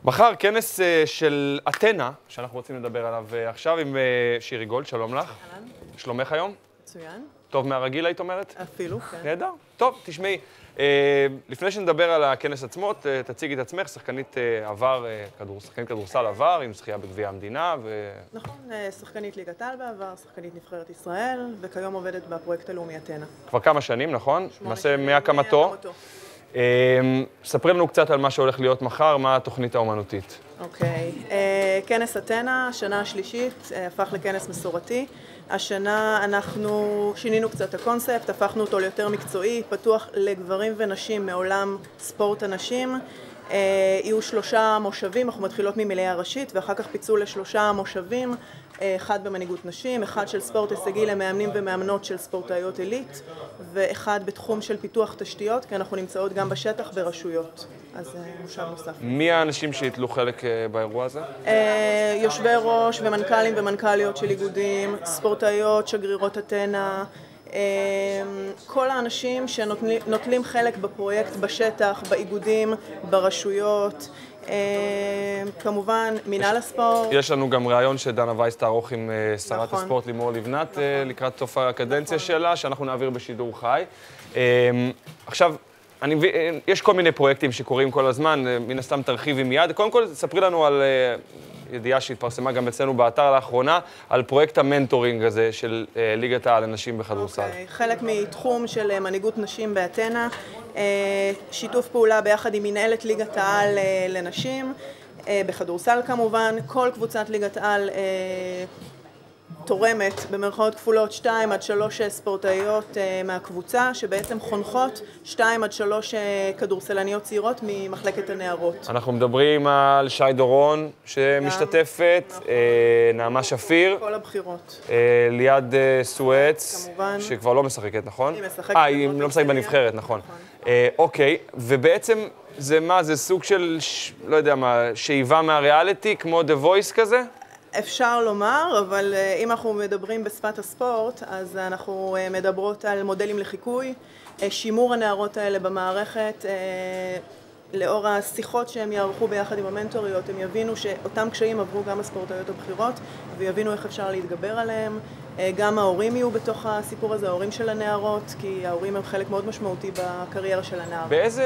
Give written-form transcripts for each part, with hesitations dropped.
מחר כנס של אתנה, שאנחנו רוצים לדבר עליו עכשיו עם שירי גולד, שלום לך. אהלן. שלומך היום? מצוין. טוב מהרגיל, היית אומרת? אפילו, כן. נהדר. טוב, תשמעי, לפני שנדבר על הכנס עצמו, תציגי את עצמך, שחקנית עבר, שחקנית כדורסל עבר, עם זכייה בגביע המדינה נכון, שחקנית ליגת העל בעבר, שחקנית נבחרת ישראל, וכיום עובדת בפרויקט הלאומי אתנה. כבר כמה שנים, נכון? 8 למעשה שנים מהקמתו. ספרי לנו קצת על מה שהולך להיות מחר, מה התוכנית האומנותית. אוקיי. כנס אתנה, השנה השלישית, הפך לכנס מסורתי. השנה אנחנו שינינו קצת את הקונספט, הפכנו אותו ליותר מקצועי, פתוח לגברים ונשים מעולם ספורט הנשים. יהיו 3 מושבים, אנחנו מתחילות ממליאה ראשית, ואחר כך פיצול ל3 מושבים, אחד במנהיגות נשים, אחד של ספורט הישגי למאמנים ומאמנות של ספורטאיות עילית, ואחד בתחום של פיתוח תשתיות, כי אנחנו נמצאות גם בשטח ברשויות. אז מושב נוסף. מי האנשים שיתלו חלק באירוע הזה? יושבי ראש ומנכ"לים ומנכ"ליות של איגודים, ספורטאיות, שגרירות אתנה, כל האנשים שנוטלים חלק בפרויקט בשטח, באיגודים, ברשויות, כמובן מינהל הספורט. יש לנו גם ראיון שדנה וייס תערוך עם שרת הספורט לימור לבנת לקראת סוף הקדנציה שלה, שאנחנו נעביר בשידור חי. עכשיו, יש כל מיני פרויקטים שקורים כל הזמן, מן הסתם תרחיבי מיד. קודם כל, ספרי לנו על ידיעה שהתפרסמה גם אצלנו באתר לאחרונה, על פרויקט המנטורינג הזה של ליגת העל לנשים בכדורסל. חלק מתחום של מנהיגות נשים באתנה, שיתוף פעולה ביחד עם מנהלת ליגת העל לנשים, בכדורסל כמובן, כל קבוצת ליגת העל תורמת במרכאות כפולות 2 עד 3 ספורטאיות מהקבוצה, שבעצם חונכות 2 עד 3 כדורסלניות צעירות ממחלקת הנערות. אנחנו מדברים על שי דורון שמשתתפת, נעמה שפיר. כל הבחירות. ליד סואץ, כמובן. שכבר לא משחקת, נכון? היא משחקת. היא לא משחקת בנבחרת, נכון. אוקיי, ובעצם זה מה? זה סוג של, לא יודע מה, שאיבה מהריאליטי, כמו The Voice כזה? אפשר לומר, אבל אם אנחנו מדברים בשפת הספורט, אז אנחנו מדברות על מודלים לחיקוי, שימור הנערות האלה במערכת, לאור השיחות שהם יערכו ביחד עם המנטוריות, הם יבינו שאותם קשיים עברו גם הספורטאיות הבכירות, ויבינו איך אפשר להתגבר עליהם. גם ההורים יהיו בתוך הסיפור הזה, ההורים של הנערות, כי ההורים הם חלק מאוד משמעותי בקריירה של הנער. באיזה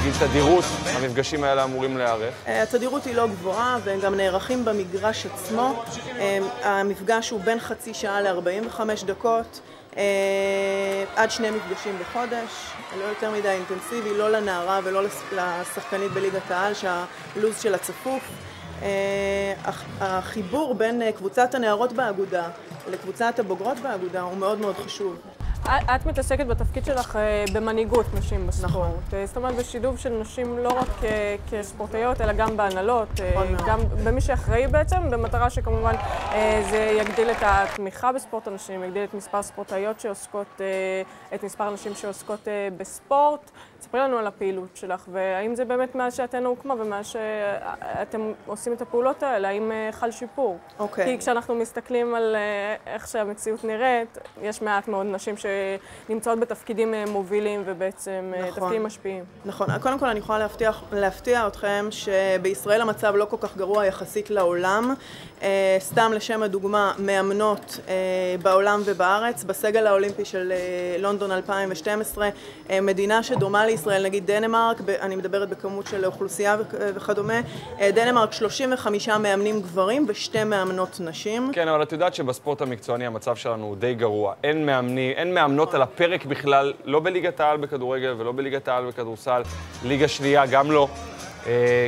נגיד תדירות המפגשים האלה אמורים להיערך? התדירות היא לא גבוהה, והם גם נערכים במגרש עצמו. המפגש הוא בין חצי שעה ל-45 דקות, עד 2 מפגשים בחודש, לא יותר מדי אינטנסיבי, לא לנערה ולא לשחקנית בליגת העל, שהלוז שלה צפוף. החיבור בין קבוצת הנערות באגודה לקבוצת הבוגרות באגודה הוא מאוד מאוד חשוב. את מתעסקת בתפקיד שלך במנהיגות נשים בספורט. זאת אומרת, בשילוב של נשים לא רק כספורטאיות, אלא גם בהנהלות, גם במי שאחראי בעצם, במטרה שכמובן זה יגדיל את התמיכה בספורט הנשים, יגדיל את מספר ספורטאיות שעוסקות, את מספר הנשים שעוסקות בספורט. ספרי לנו על הפעילות שלך, והאם זה באמת מאז שאתנה הוקמה ומאז שאתם עושים את הפעולות האלה, האם חל שיפור? כי כשאנחנו מסתכלים על איך שהמציאות נראית, יש מעט מאוד נשים שנמצאות בתפקידים מובילים ובעצם תפקידים משפיעים. נכון. קודם כל אני יכולה להפתיע אתכם שבישראל המצב לא כל כך גרוע יחסית לעולם. סתם לשם הדוגמה, מאמנות בעולם ובארץ, בסגל האולימפי של לונדון 2012, מדינה שדומה לישראל, נגיד דנמרק, אני מדברת בכמות של אוכלוסייה וכדומה, דנמרק 35 מאמנים גברים ו2 מאמנות נשים. כן, אבל את יודעת שבספורט המקצועני המצב שלנו הוא די גרוע. אין מאמנות על הפרק בכלל, לא בליגת העל בכדורגל ולא בליגת העל בכדורסל, ליגה שנייה גם לא.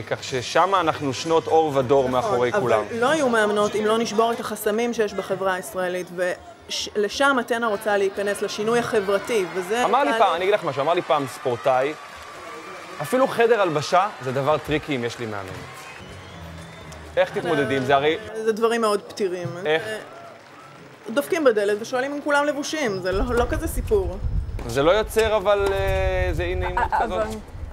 כך ששם אנחנו שנות אור ודור מאחורי כולם. אבל לא יהיו מאמנות אם לא נשבור את החסמים שיש בחברה הישראלית, ולשם אתנה רוצה להיכנס לשינוי החברתי, וזה... אני אגיד לך משהו, אמר לי פעם ספורטאי, אפילו חדר הלבשה זה דבר טריקי אם יש לי מאמנת. איך תתמודדים? זה הרי... זה דברים מאוד פתירים. איך? דופקים בדלת ושואלים אם כולם לבושים, זה לא כזה סיפור. זה לא יוצר אבל זה אי נעימות כזאת.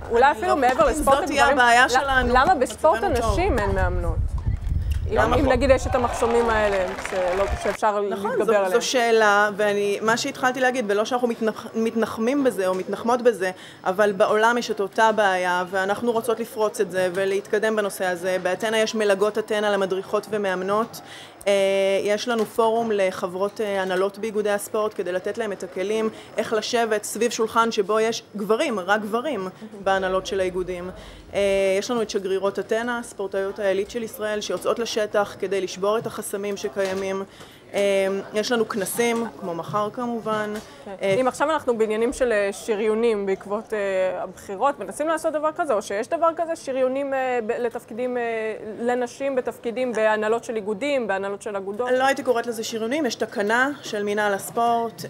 אולי אפילו מעבר לספורט זאת תהיה הבעיה שלנו. למה בספורט הנשים אין מאמנות? אם נגיד יש את המחסומים האלה, שאפשר להתגבר עליהם. נכון, זו שאלה, ומה שהתחלתי להגיד, ולא שאנחנו מתנחמים בזה או מתנחמות בזה, אבל בעולם יש את אותה בעיה, ואנחנו רוצות לפרוץ את זה ולהתקדם בנושא הזה. באתנה יש מלגות אתנה למדריכות ומאמנות. יש לנו פורום לחברות הנהלות באיגודי הספורט כדי לתת להם את הכלים איך לשבת סביב שולחן שבו יש גברים, רק גברים בהנהלות של האיגודים. יש לנו את שגרירות אתנה, ספורטאיות העילית של ישראל שיוצאות לשטח כדי לשבור את החסמים שקיימים. יש לנו כנסים, כמו מחר כמובן. אם עכשיו אנחנו בעניינים של שריונים בעקבות הבחירות, מנסים לעשות דבר כזה, או שיש דבר כזה, שריונים לתפקידים, לנשים בתפקידים בהנהלות של איגודים, בהנהלות של אגודות? לא הייתי קוראת לזה שריונים, יש תקנה של מינהל הספורט,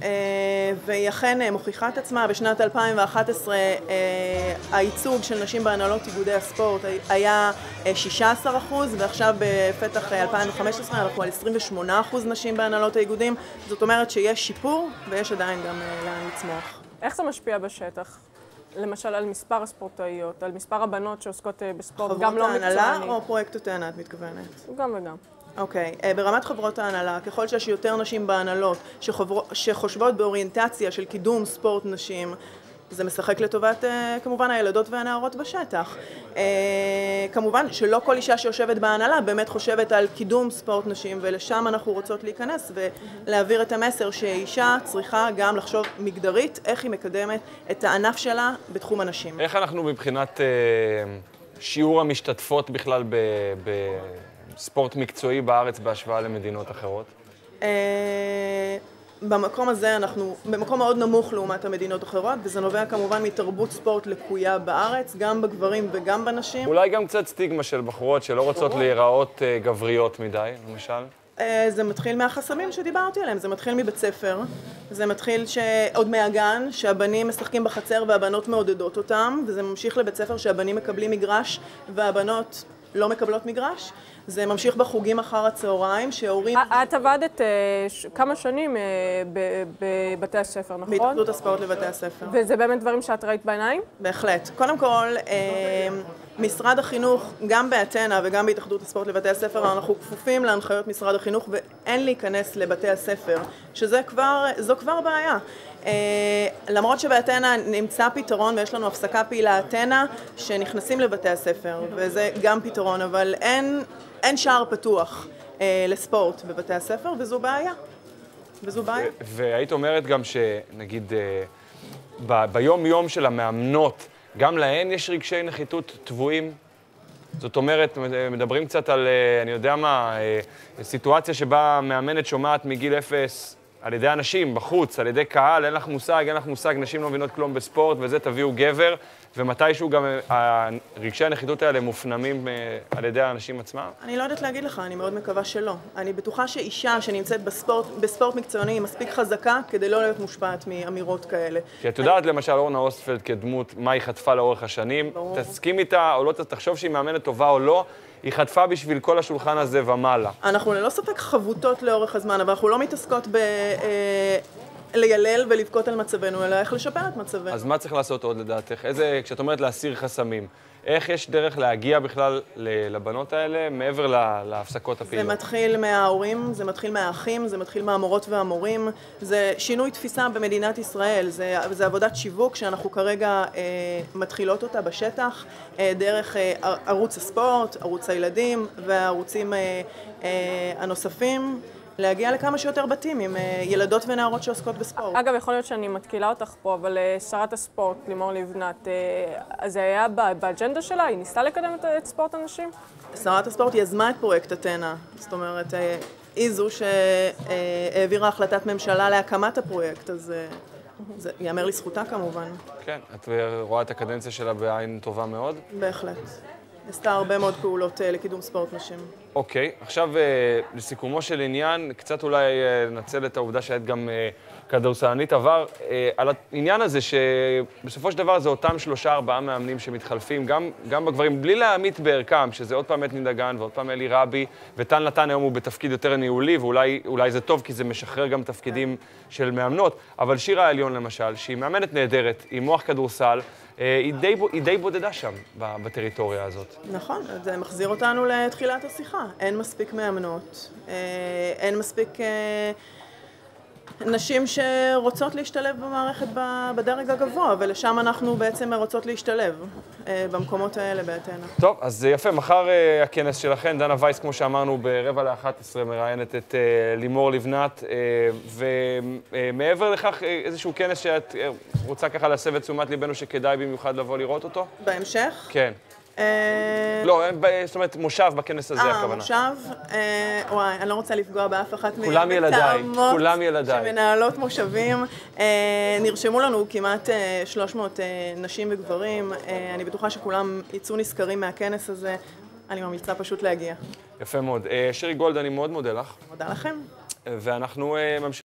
והיא אכן מוכיחה את עצמה. בשנת 2011 הייצוג של נשים בהנהלות איגודי הספורט היה 16%, ועכשיו בפתח 2015 אנחנו על 28% נשים בהנהלות האיגודים. זאת אומרת שיש שיפור ויש עדיין גם לאן לצמוח. איך זה משפיע בשטח? למשל על מספר הספורטאיות, על מספר הבנות שעוסקות בספורט, גם לא מקצועני. חברות ההנהלה או פרויקט אתנה את מתכוונת? גם וגם. אוקיי, ברמת חברות ההנהלה, ככל שיש יותר נשים בהנהלות שחושבות באוריינטציה של קידום ספורט נשים, זה משחק לטובת כמובן הילדות והנערות בשטח. כמובן שלא כל אישה שיושבת בהנהלה באמת חושבת על קידום ספורט נשים, ולשם אנחנו רוצות להיכנס ולהעביר את המסר שאישה צריכה גם לחשוב מגדרית איך היא מקדמת את הענף שלה בתחום הנשים. איך אנחנו מבחינת שיעור המשתתפות בכלל בספורט מקצועי בארץ בהשוואה למדינות אחרות? במקום הזה אנחנו במקום מאוד נמוך לעומת המדינות האחרות, וזה נובע כמובן מתרבות ספורט לקויה בארץ, גם בגברים וגם בנשים. אולי גם קצת סטיגמה של בחורות שלא רוצות להיראות גבריות מדי, למשל? זה מתחיל מהחסמים שדיברתי עליהם, זה מתחיל מבית ספר, זה מתחיל עוד מהגן, שהבנים משחקים בחצר והבנות מעודדות אותם, וזה ממשיך לבית ספר שהבנים מקבלים מגרש והבנות לא מקבלות מגרש. זה ממשיך בחוגים אחר הצהריים, שההורים... את עבדת כמה שנים בבתי הספר, נכון? בהתאחדות הספורט לבתי הספר. וזה באמת דברים שאת ראית בעיניים? בהחלט. קודם כל, משרד החינוך, גם באתנה וגם בהתאחדות הספורט לבתי הספר, אנחנו כפופים להנחיות משרד החינוך, ואין להיכנס לבתי הספר, זו כבר בעיה. למרות שבאתנה נמצא פתרון, ויש לנו הפסקה פעילה אתנה, שנכנסים לבתי הספר, וזה גם פתרון, אבל אין שער פתוח לספורט בבתי הספר, וזו בעיה. והיית אומרת גם שנגיד ביום-יום של המאמנות, גם להן יש רגשי נחיתות טבועים? זאת אומרת, מדברים קצת על, אני יודע מה, סיטואציה שבה מאמנת שומעת מגיל 0 על ידי אנשים בחוץ, על ידי קהל, אין לך מושג, נשים לא מבינות כלום בספורט, וזה תביאו גבר, ומתישהו גם רגשי הנחיתות האלה מופנמים על ידי האנשים עצמם? אני לא יודעת להגיד לך, אני מאוד מקווה שלא. אני בטוחה שאישה שנמצאת בספורט מקצועני היא מספיק חזקה כדי לא להיות מושפעת מאמירות כאלה. כי את יודעת למשל אורנה אוסטפלד כדמות, מה היא חטפה לאורך השנים, תסכים איתה או לא, תחשוב שהיא מאמנת טובה או לא, היא חטפה בשביל כל השולחן הזה ומעלה. אנחנו ללא ספק חבוטות לאורך הזמן, אבל אנחנו לא מתעסקות לילל ולבכות על מצבנו, אלא איך לשפר את מצבנו. אז מה צריך לעשות עוד לדעתך? כשאת אומרת להסיר חסמים, איך יש דרך להגיע בכלל לבנות האלה מעבר להפסקות הפעילות? זה מתחיל מההורים, זה מתחיל מהאחים, זה מתחיל מהמורות והמורים. זה שינוי תפיסה במדינת ישראל, זה עבודת שיווק שאנחנו כרגע מתחילות אותה בשטח, דרך ערוץ הספורט, ערוץ הילדים והערוצים הנוספים. להגיע לכמה שיותר בתים עם ילדות ונערות שעוסקות בספורט. אגב, יכול להיות שאני מתקילה אותך פה, אבל שרת הספורט, לימור לבנת, אז זה היה באג'נדה שלה? היא ניסתה לקדם את ספורט הנשים? שרת הספורט יזמה את פרויקט אתנה. זאת אומרת, היא זו שהעבירה החלטת ממשלה להקמת הפרויקט, אז זה ייאמר לזכותה כמובן. כן, את רואה את הקדנציה שלה בעין טובה מאוד? בהחלט. עשתה הרבה מאוד פעולות לקידום ספורט נשים. אוקיי, עכשיו לסיכומו של עניין, קצת אולי ננצל את העובדה שאת גם כדורסלנית עבר, על העניין הזה שבסופו של דבר זה אותם 3-4 מאמנים שמתחלפים, גם בגברים, בלי להעמית בערכם, שזה עוד פעם אתני דגן ועוד פעם אלי רבי, וטל נתן היום הוא בתפקיד יותר ניהולי, ואולי זה טוב כי זה משחרר גם תפקידים של מאמנות, אבל שירה העליון למשל, שהיא מאמנת נהדרת, היא מוח כדורסל, היא די בודדה שם, בטריטוריה הזאת. נכון, זה מחזיר אותנו לתחילת השיחה. אין מספיק מאמנות, אין מספיק נשים שרוצות להשתלב במערכת בדרג הגבוה, ולשם אנחנו בעצם רוצות להשתלב, במקומות האלה בעתינו. טוב, אז יפה, מחר הכנס שלכם, דנה וייס, כמו שאמרנו, ב10:45 מראיינת את לימור לבנת, ומעבר לכך איזשהו כנס שאת רוצה ככה להסב את תשומת ליבנו שכדאי במיוחד לבוא לראות אותו? בהמשך? כן. לא, זאת אומרת, מושב בכנס הזה הכוונה. מושב, וואי, אני לא רוצה לפגוע באף אחת כולם ילדיי, כולם ילדיי. שמנהלות מושבים. נרשמו לנו כמעט 300 נשים וגברים. אני בטוחה שכולם יצאו נזכרים מהכנס הזה. אני ממליצה פשוט להגיע. יפה מאוד. שירי גולד, אני מאוד מודה לך. מודה לכם. ואנחנו ממשיכים.